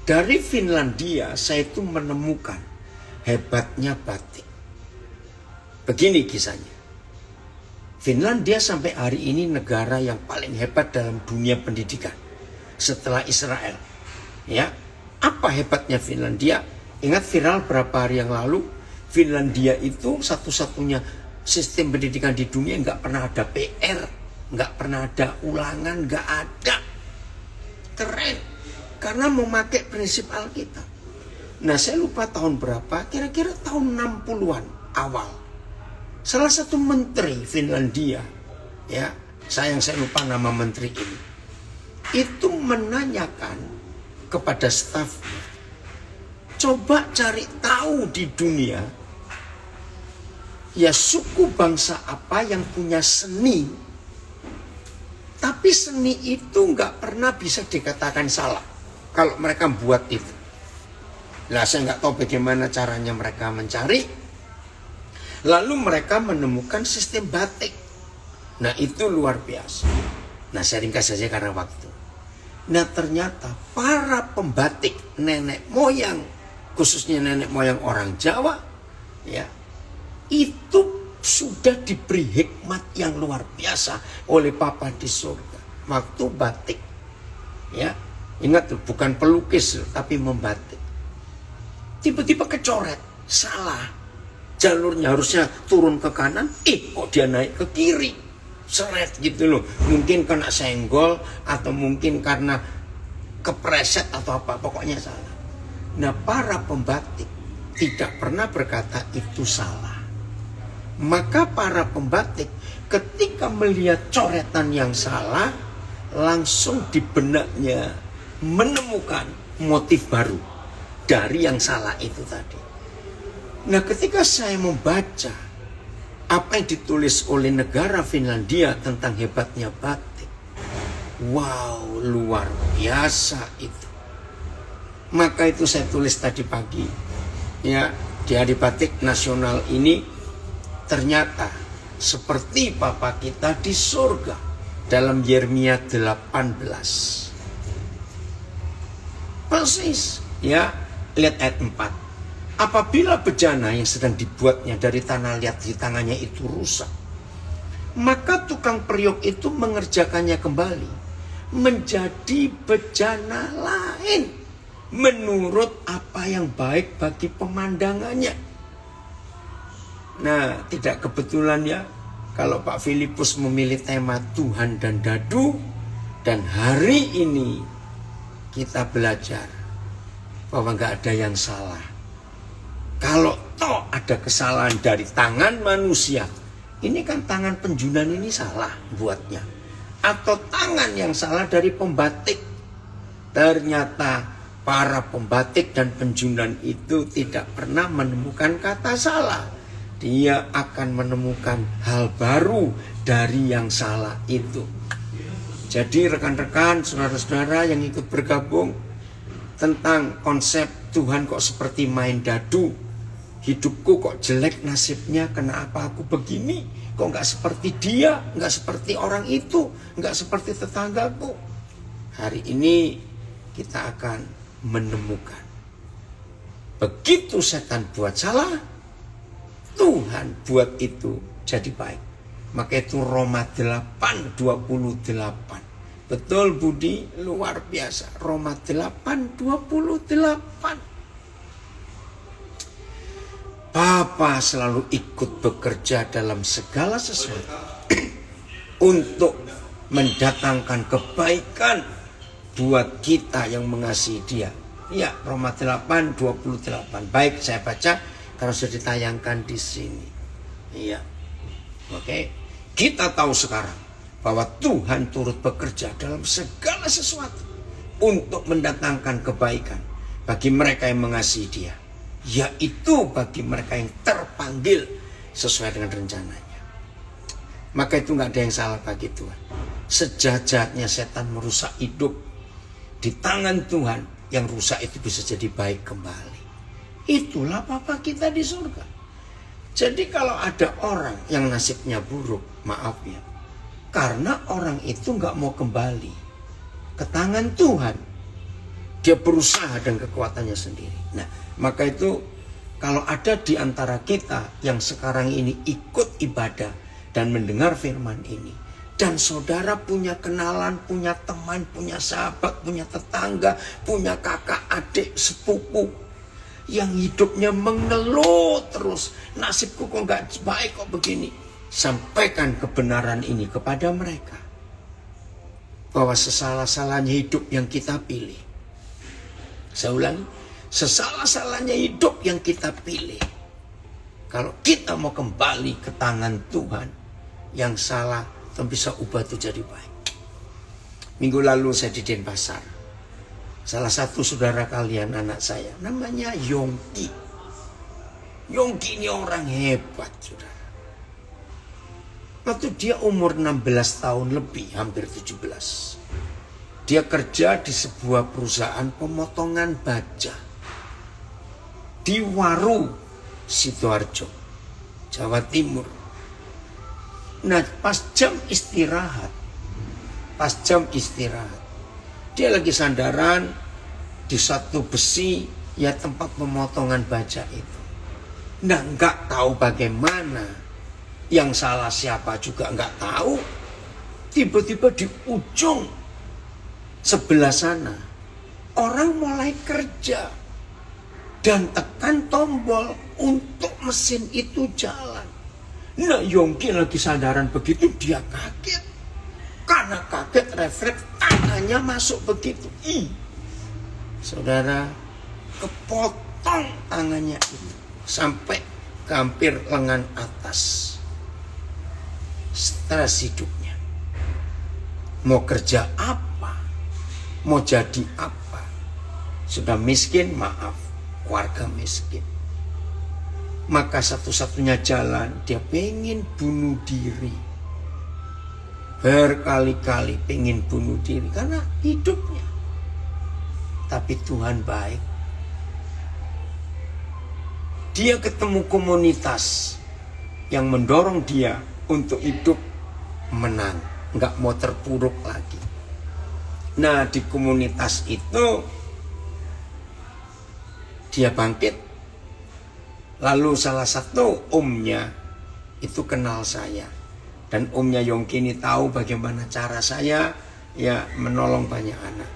Dari Finlandia saya itu menemukan hebatnya batik. Begini kisahnya. Finlandia sampai hari ini negara yang paling hebat dalam dunia pendidikan setelah Israel. Ya, apa hebatnya Finlandia? Ingat viral berapa hari yang lalu, Finlandia itu satu-satunya sistem pendidikan di dunia nggak pernah ada PR, nggak pernah ada ulangan, nggak ada. Keren, karena memakai prinsip Alkitab. Nah, saya lupa tahun berapa, kira-kira tahun 60-an awal. Salah satu menteri Finlandia, ya, saya lupa nama menteri ini, itu menanyakan kepada stafnya, coba cari tahu di dunia, ya suku bangsa apa yang punya seni, tapi seni itu nggak pernah bisa dikatakan salah kalau mereka buat itu. Nah, saya nggak tahu bagaimana caranya mereka mencari. Lalu mereka menemukan sistem batik. Nah, itu luar biasa. Nah, saya ringkas saja karena waktu. Nah, ternyata para pembatik, nenek moyang, khususnya nenek moyang orang Jawa, ya, itu sudah diberi hikmat yang luar biasa oleh Papa di surga. Waktu batik, ya, ingat tuh, bukan pelukis tapi membatik. Tiba-tiba kecoret, salah. Jalurnya harusnya turun ke kanan, kok dia naik ke kiri. Seret gitu loh. Mungkin kena senggol atau mungkin karena kepreset atau apa, pokoknya salah. Nah, para pembatik tidak pernah berkata itu salah. Maka para pembatik ketika melihat coretan yang salah, langsung di benaknya menemukan motif baru dari yang salah itu tadi. Nah, ketika saya membaca apa yang ditulis oleh negara Finlandia tentang hebatnya batik, wow, luar biasa itu. Maka itu saya tulis tadi pagi, ya, di Hari Batik Nasional ini ternyata seperti Papa kita di surga dalam Yeremia 18. Persis, ya, lihat ayat 4. Apabila bejana yang sedang dibuatnya dari tanah liat di tangannya itu rusak, maka tukang periuk itu mengerjakannya kembali menjadi bejana lain menurut apa yang baik bagi pemandangannya. Nah, tidak kebetulan ya kalau Pak Filipus memilih tema Tuhan dan Dadu, dan hari ini kita belajar bahwa nggak ada yang salah. Kalau toh ada kesalahan dari tangan manusia, ini kan tangan penjunan ini salah buatnya, atau tangan yang salah dari pembatik. Ternyata para pembatik dan penjunan itu tidak pernah menemukan kata salah. Dia akan menemukan hal baru dari yang salah itu. Jadi rekan-rekan, saudara-saudara yang ikut bergabung tentang konsep Tuhan kok seperti main dadu, hidupku kok jelek nasibnya, kenapa aku begini, kok gak seperti dia, gak seperti orang itu, gak seperti tetanggaku. Hari ini kita akan menemukan, begitu setan buat salah, Tuhan buat itu jadi baik. Maka itu Roma 8:28. Betul Budi, luar biasa. Roma 8:28. Papa selalu ikut bekerja dalam segala sesuatu untuk mendatangkan kebaikan buat kita yang mengasihi Dia. Ya, Roma 8:28. Baik, saya baca karena sudah ditayangkan di sini. Iya. Oke. Kita tahu sekarang bahwa Tuhan turut bekerja dalam segala sesuatu untuk mendatangkan kebaikan bagi mereka yang mengasihi Dia, yaitu bagi mereka yang terpanggil sesuai dengan rencananya. Maka itu nggak ada yang salah bagi Tuhan. Sejajarnya setan merusak hidup, di tangan Tuhan yang rusak itu bisa jadi baik kembali. Itulah Papa kita di surga. Jadi kalau ada orang yang nasibnya buruk, maaf ya, karena orang itu nggak mau kembali ke tangan Tuhan, dia berusaha dengan kekuatannya sendiri. Nah, maka itu kalau ada di antara kita yang sekarang ini ikut ibadah dan mendengar firman ini, dan saudara punya kenalan, punya teman, punya sahabat, punya tetangga, punya kakak, adik, sepupu yang hidupnya mengeluh terus, nasibku kok gak baik, kok begini, sampaikan kebenaran ini kepada mereka, bahwa sesalah-salahnya hidup yang kita pilih. Saya ulangi, sesalah-salahnya hidup yang kita pilih, kalau kita mau kembali ke tangan Tuhan, yang salah dan bisa ubah itu jadi baik. Minggu lalu saya di Denpasar, salah satu saudara kalian, anak saya, namanya Yongki. Yongki ini orang hebat, saudara. Waktu dia umur 16 tahun lebih, hampir 17. Dia kerja di sebuah perusahaan pemotongan baja di Waru, Sidoarjo, Jawa Timur. Nah, pas jam istirahat, dia lagi sandaran di satu besi, ya tempat pemotongan baja itu. Nah, nggak tahu bagaimana. Yang salah siapa juga nggak tahu. Tiba-tiba di ujung sebelah sana, orang mulai kerja dan tekan tombol untuk mesin itu jalan. Nah, Yongki lagi sandaran begitu, dia kaget. Karena kaget, refleks tangannya masuk begitu. Saudara, kepotong tangannya itu sampai hampir lengan atas. Stres hidupnya. Mau kerja apa? Mau jadi apa? Sudah miskin, maaf, keluarga miskin. Maka satu-satunya jalan, dia pengen bunuh diri. Berkali-kali pengen bunuh diri karena hidupnya. Tapi Tuhan baik. Dia ketemu komunitas yang mendorong dia untuk hidup menang, nggak mau terpuruk lagi. Nah, di komunitas itu dia bangkit. Lalu salah satu omnya itu kenal saya. Dan omnya Yongki ini tahu bagaimana cara saya ya menolong banyak anak.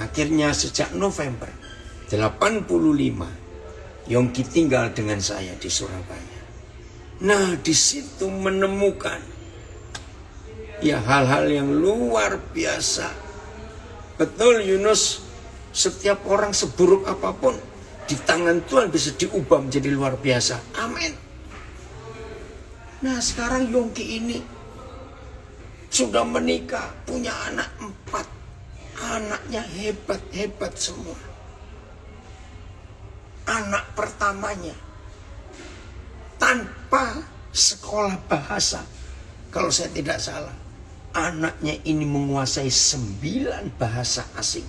Akhirnya sejak November 85 Yongki tinggal dengan saya di Surabaya. Nah, di situ menemukan ya hal-hal yang luar biasa. Betul Yunus, setiap orang seburuk apapun di tangan Tuhan bisa diubah menjadi luar biasa. Amin. Nah, sekarang Yongki ini sudah menikah, punya anak 4. Anaknya hebat-hebat semua. Anak pertamanya tanpa sekolah bahasa, kalau saya tidak salah, anaknya ini menguasai 9 bahasa asing.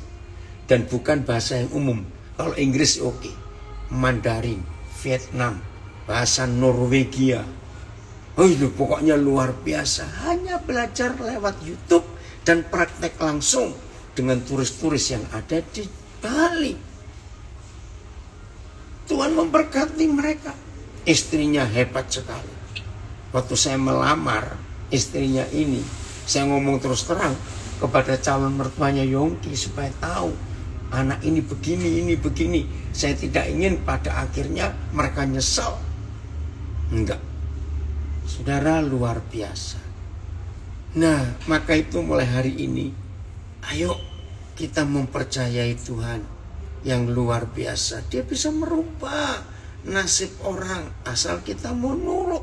Dan bukan bahasa yang umum. Kalau Inggris oke. Mandarin, Vietnam, bahasa Norwegia. Oh, itu pokoknya luar biasa. Hanya belajar lewat YouTube dan praktek langsung dengan turis-turis yang ada di Bali. Tuhan memberkati mereka. Istrinya hebat sekali. Waktu saya melamar istrinya ini, saya ngomong terus terang kepada calon mertuanya Yongki supaya tahu anak ini begini, ini begini. Saya tidak ingin pada akhirnya mereka nyesal. Enggak. Saudara, luar biasa. Nah, maka itu mulai hari ini, ayo kita mempercayai Tuhan yang luar biasa. Dia bisa merubah nasib orang asal kita mau nurut.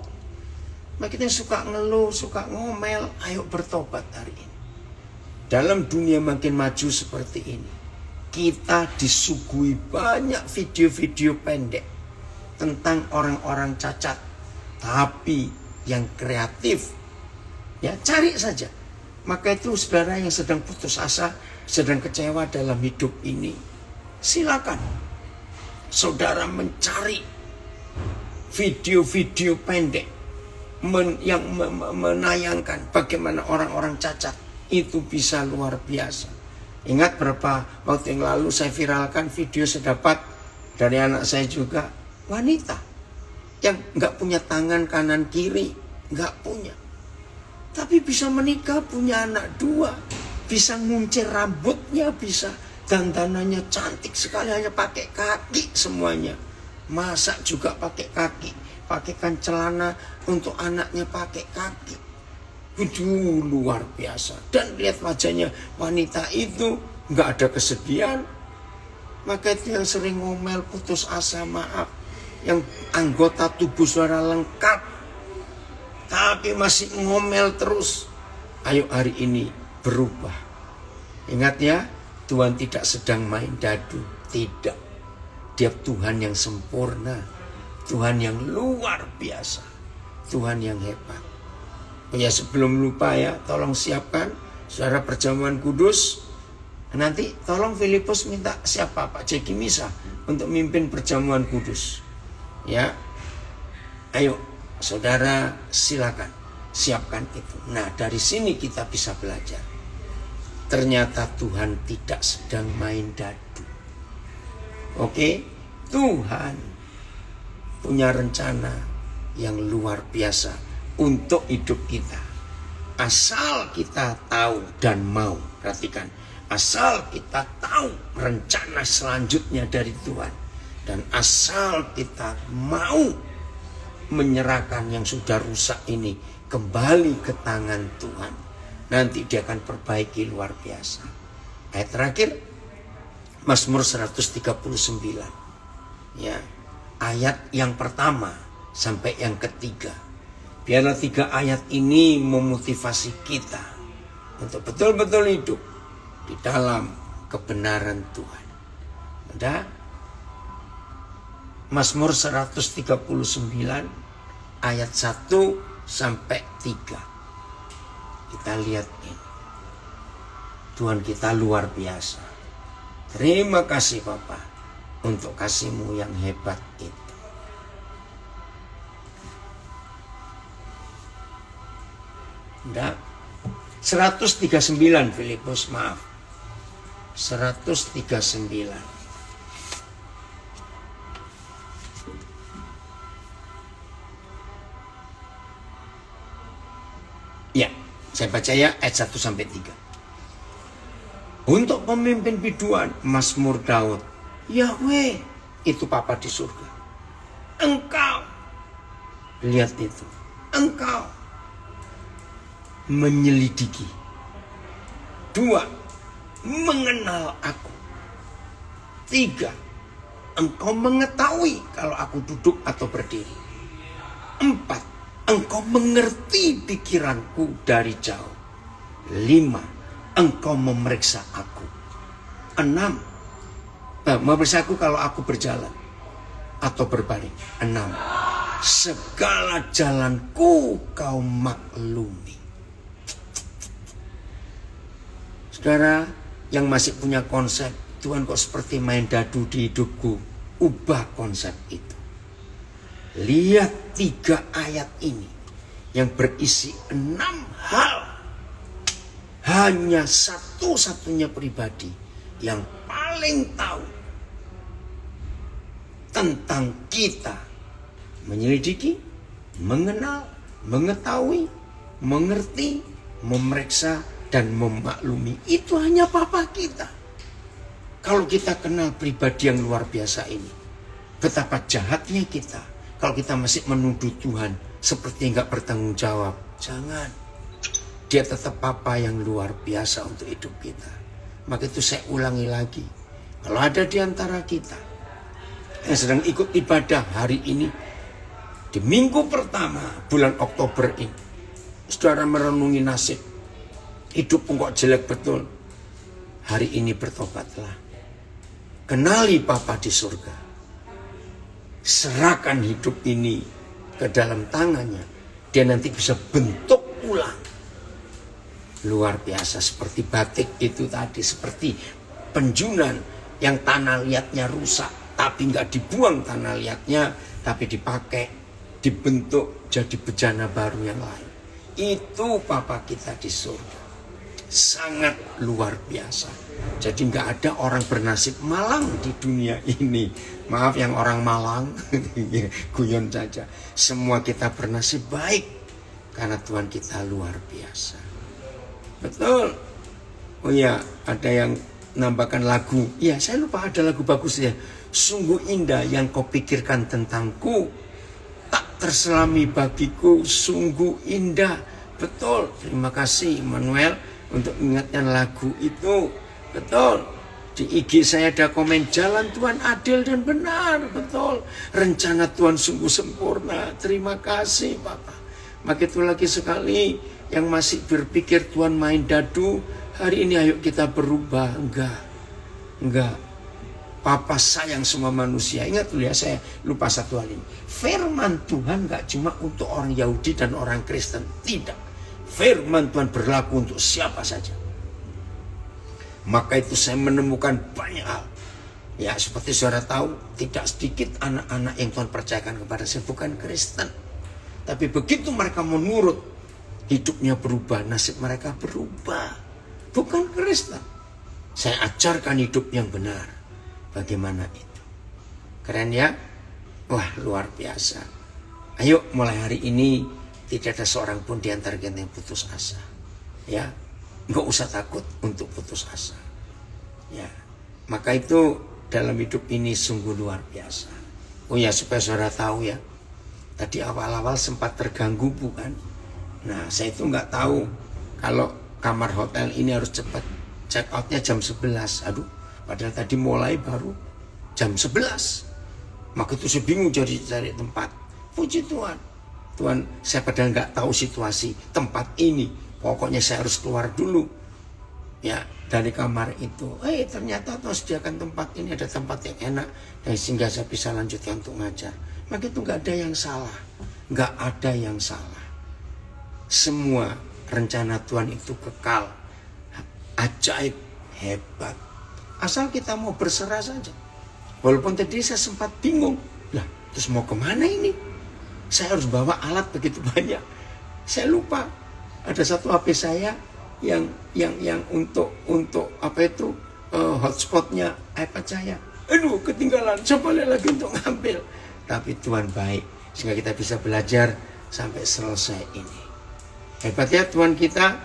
Makanya suka ngeluh, suka ngomel, ayo bertobat hari ini. Dalam dunia makin maju seperti ini, kita disuguhi banyak video-video pendek tentang orang-orang cacat, tapi yang kreatif. Ya, cari saja. Maka itu saudara yang sedang putus asa, sedang kecewa dalam hidup ini, silakan saudara mencari video-video pendek yang menayangkan bagaimana orang-orang cacat itu bisa luar biasa. Ingat berapa waktu yang lalu saya viralkan video saya dapat dari anak saya juga, wanita yang nggak punya tangan kanan kiri, nggak punya, tapi bisa menikah, punya anak 2, bisa nguncir rambutnya, bisa dandanannya cantik sekali, hanya pakai kaki semuanya. Masak juga pakai kaki, pakaikan celana untuk anaknya pakai kaki. Itu luar biasa. Dan lihat wajahnya wanita itu nggak ada kesedihan. Maka itu yang sering ngomel, putus asa, maaf, yang anggota tubuh saudara lengkap tapi masih ngomel terus. Ayo hari ini berubah. Ingat ya, Tuhan tidak sedang main dadu. Tidak. Dia Tuhan yang sempurna. Tuhan yang luar biasa. Tuhan yang hebat. Oh ya, sebelum lupa ya, tolong siapkan saudara perjamuan kudus. Nanti tolong Filipus minta siapa, Pak Jeki Misa untuk mimpin perjamuan kudus. Ya. Ayo saudara, silakan siapkan itu. Nah, dari sini kita bisa belajar. Ternyata Tuhan tidak sedang main dadu. Oke, Tuhan punya rencana yang luar biasa untuk hidup kita. Asal kita tahu dan mau. Perhatikan, asal kita tahu rencana selanjutnya dari Tuhan. Dan asal kita mau menyerahkan yang sudah rusak ini kembali ke tangan Tuhan. Nanti dia akan perbaiki luar biasa. Ayat terakhir, Mazmur 139. Ya, ayat yang pertama sampai yang ketiga. Biarlah 3 ayat ini memotivasi kita untuk betul-betul hidup di dalam kebenaran Tuhan. Ada Mazmur 139 ayat 1 sampai 3. Kita lihat ini. Tuhan kita luar biasa. Terima kasih Bapa untuk kasih-Mu yang hebat itu. Enggak. 139 Filipus, maaf. 139. Ya, saya baca ya ayat 1 sampai 3. Untuk pemimpin biduan, Mazmur Daud. Yahweh, itu Papa di surga. Engkau, lihat itu, Engkau menyelidiki. 2, mengenal aku. 3, Engkau mengetahui kalau aku duduk atau berdiri. 4, Engkau mengerti pikiranku dari jauh. 5, Engkau memeriksa aku. 6, memeriksa aku kalau aku berjalan atau berbaring. 6, segala jalanku kau maklumi. Saudara yang masih punya konsep, Tuhan kok seperti main dadu di hidupku, ubah konsep itu. Lihat 3 ayat ini yang berisi 6 hal. Hanya satu-satunya pribadi yang paling tahu tentang kita. Menyelidiki, mengenal, mengetahui, mengerti, memeriksa, dan memaklumi. Itu hanya Papa kita. Kalau kita kenal pribadi yang luar biasa ini, betapa jahatnya kita kalau kita masih menuduh Tuhan seperti nggak bertanggung jawab. Jangan. Dia tetap Papa yang luar biasa untuk hidup kita. Maka itu saya ulangi lagi. Kalau ada di antara kita yang sedang ikut ibadah hari ini, di minggu pertama bulan Oktober ini, saudara merenungi nasib, hidupmu kok jelek betul. Hari ini bertobatlah. Kenali Papa di surga. Serahkan hidup ini ke dalam tangannya. Dia nanti bisa bentuk ulang. Luar biasa, seperti batik itu tadi, seperti penjunan yang tanah liatnya rusak, tapi nggak dibuang tanah liatnya, tapi dipakai, dibentuk jadi bejana baru yang lain. Itu Papa kita di surga. Sangat luar biasa. Jadi nggak ada orang bernasib malang di dunia ini. Maaf yang orang Malang, guyon saja. Semua kita bernasib baik karena Tuhan kita luar biasa. Betul. Oh iya, ada yang nambahkan lagu. Iya, saya lupa ada lagu bagus ya. Sungguh indah yang kau pikirkan tentangku, tak terselami bagiku, sungguh indah. Betul. Terima kasih Manuel untuk mengingatkan lagu itu. Betul. Di IG saya ada komen, jalan Tuhan adil dan benar. Betul. Rencana Tuhan sungguh sempurna. Terima kasih Bapak. Maka itu lagi sekali yang masih berpikir Tuhan main dadu, hari ini ayo kita berubah. Enggak. Papa sayang semua manusia. Ingat dulu ya, saya lupa satu hal ini. Firman Tuhan gak cuma untuk orang Yahudi dan orang Kristen. Tidak. Firman Tuhan berlaku untuk siapa saja. Maka itu saya menemukan banyak hal. Ya seperti saudara tahu, tidak sedikit anak-anak yang Tuhan percayakan kepada saya bukan Kristen. Tapi begitu mereka menurut, hidupnya berubah, nasib mereka berubah. Bukan Kristen. Saya ajarkan hidup yang benar. Bagaimana itu? Keren ya? Wah, luar biasa. Ayo mulai hari ini tidak ada seorang pun di antara kita yang putus asa. Ya, nggak usah takut untuk putus asa. Ya, maka itu dalam hidup ini sungguh luar biasa. Oh ya, supaya saudara tahu ya, tadi awal-awal sempat terganggu bukan? Nah, saya itu nggak tahu kalau kamar hotel ini harus cepat check outnya jam 11. Aduh, padahal tadi mulai baru jam 11. Maka itu saya bingung cari tempat. Puji Tuhan, Tuhan, saya padahal nggak tahu situasi tempat ini. Pokoknya saya harus keluar dulu. Ya, dari kamar itu. Ternyata Tuhan sediakan tempat ini, ada tempat yang enak. Dan sehingga saya bisa lanjutkan untuk ngajar. Maka itu nggak ada yang salah. Nggak ada yang salah. Semua rencana Tuhan itu kekal. Ajaib, hebat. Asal kita mau berserah saja. Walaupun tadi saya sempat bingung. Lah, terus mau kemana ini? Saya harus bawa alat begitu banyak. Saya lupa. Ada satu HP saya yang untuk apa itu hotspotnya iPad saya. Aduh, ketinggalan. Coba lagi untuk ngambil. Tapi Tuhan baik. Sehingga kita bisa belajar sampai selesai ini. Hebat ya Tuhan kita.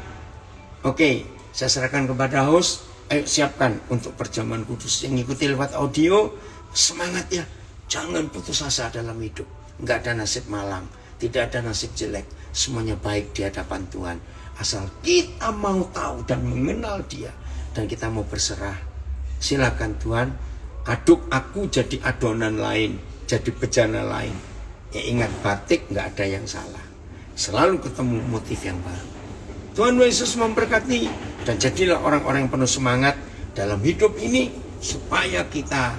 Oke, saya serahkan kepada host. Ayo siapkan untuk perjamuan kudus yang ikuti lewat audio. Semangat ya. Jangan putus asa dalam hidup. Enggak ada nasib malang. Tidak ada nasib jelek. Semuanya baik di hadapan Tuhan. Asal kita mau tahu dan mengenal Dia. Dan kita mau berserah. Silakan Tuhan. Aduk aku jadi adonan lain. Jadi bejana lain. Ya ingat, batik enggak ada yang salah. Selalu ketemu motif yang baru. Tuhan Yesus memberkati. Dan jadilah orang-orang yang penuh semangat dalam hidup ini. Supaya kita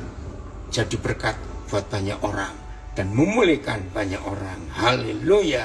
jadi berkat buat banyak orang. Dan memulihkan banyak orang. Haleluya.